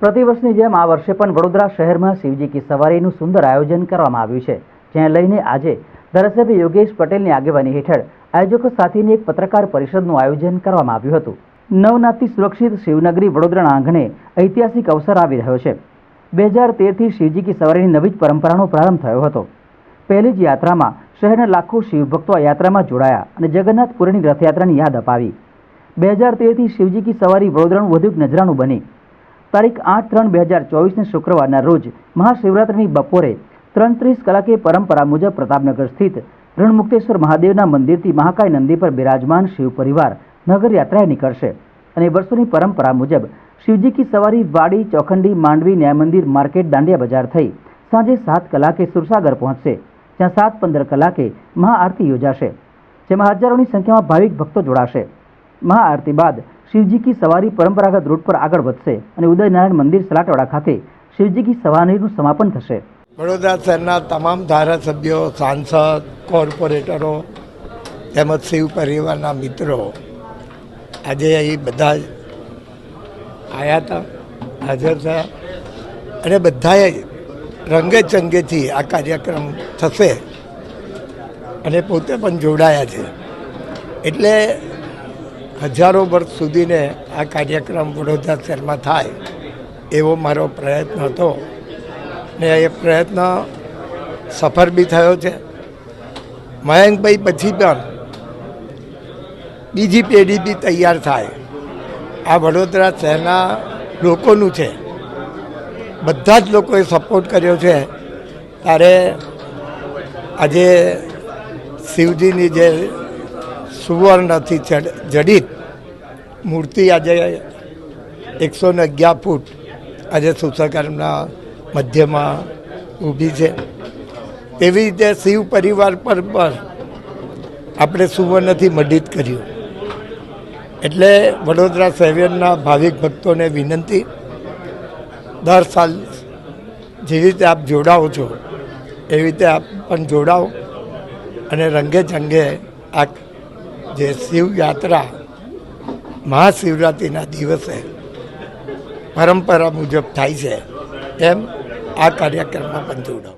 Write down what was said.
प्रतिवर्षની જેમ આ વર્ષે પણ વડોદરા શહેરમાં શિવજી કી સવારીનું સુંદર આયોજન કરવામાં આવ્યું છે, જેને લઈને આજે ધારાસભ્ય યોગેશ પટેલની આગેવાની હેઠળ આયોજકો સાથેની એક પત્રકાર પરિષદનું આયોજન કરવામાં આવ્યું હતું। નવનાથથી સુરક્ષિત શિવનગરી વડોદરાના આંગણે ઐતિહાસિક અવસર આવી રહ્યો છે। 2013થી શિવજી કી સવારીની નવી જ પરંપરાનો પ્રારંભ થયો હતો। પહેલી જ યાત્રામાં શહેરના લાખો શિવભક્તો આ યાત્રામાં જોડાયા અને જગન્નાથપુરીની રથયાત્રાની યાદ અપાવી। 2013થી શિવજી કી સવારી વડોદરાનું વધુ એક નજરાણું બની। તારીખ 8/3/2024ને શુક્રવારના રોજ મહાશિવરાત્રિની બપોરે 3:30 કલાકે પરંપરા મુજબ પ્રતાપનગર સ્થિત રણમુક્તેશ્વર મહાદેવના મંદિરથી મહાકાય નંદી પર બિરાજમાન શિવ પરિવાર નગર યાત્રાએ નીકળશે અને વર્ષોની પરંપરા મુજબ શિવજી કી સવારી વાડી, ચોખંડી, માંડવી, ન્યાય મંદિર, માર્કેટ, દાંડિયા બજાર થઈ સાંજે 7 કલાકે સુરસાગર પહોંચશે, જ્યાં 7:15 કલાકે મહાઆરતી યોજાશે, જેમાં હજારોની સંખ્યામાં ભાવિક ભક્તો જોડાશે। મહાઆરતી બાદ શિવજી કી સવારી પરંપરાગત રૂટ પર આગળ વધશે અને ઉદયનારાયણ મંદિર સલાટવાડા ખાતે શિવજી કી સવારીનું સમાપન થશે। વડોદરા શહેરના તમામ ધારાસભ્યો, સાંસદ, કોર્પોરેટરો તેમજ શિવ પરિવારના મિત્રો આજે અહીં બધા આવ્યા હતા, હાજર થયા અને બધાએ રંગે ચંગેથી આ કાર્યક્રમ થશે અને પોતે પણ જોડાયા છે। એટલે હજારો વર્ષ સુધીને આ કાર્યક્રમ વડોદરા શહેરમાં થાય એવો મારો પ્રયત્ન હતો ને એ પ્રયત્ન સફળ બી થયો છે। મયંકભાઈ પછી પણ બીજી પેઢી બી તૈયાર થાય, આ વડોદરા શહેરના લોકોનું છે, બધા જ લોકોએ સપોર્ટ કર્યો છે। ત્યારે આજે શિવજીની જે સુવર્ણથી જડિત મૂર્તિ આજે 111 ફૂટ આજે સુરસાગરના મધ્યમાં ઊભી છે। એવી રીતે શિવ પરિવાર પર પણ આપણે સુવર્ણથી મડિત કર્યું। એટલે વડોદરા શહેરના ભાવિક ભક્તોને વિનંતી, દર સાલ જેવી રીતે આપ જોડાઓ છો એવી રીતે આપ પણ જોડાઓ અને રંગે ચંગે આ જે શિવ યાત્રા મહાશિવરાત્રિના દિવસે પરંપરા મુજબ થાય છે, એમ આ કાર્યક્રમમાં પણ જોડાઓ।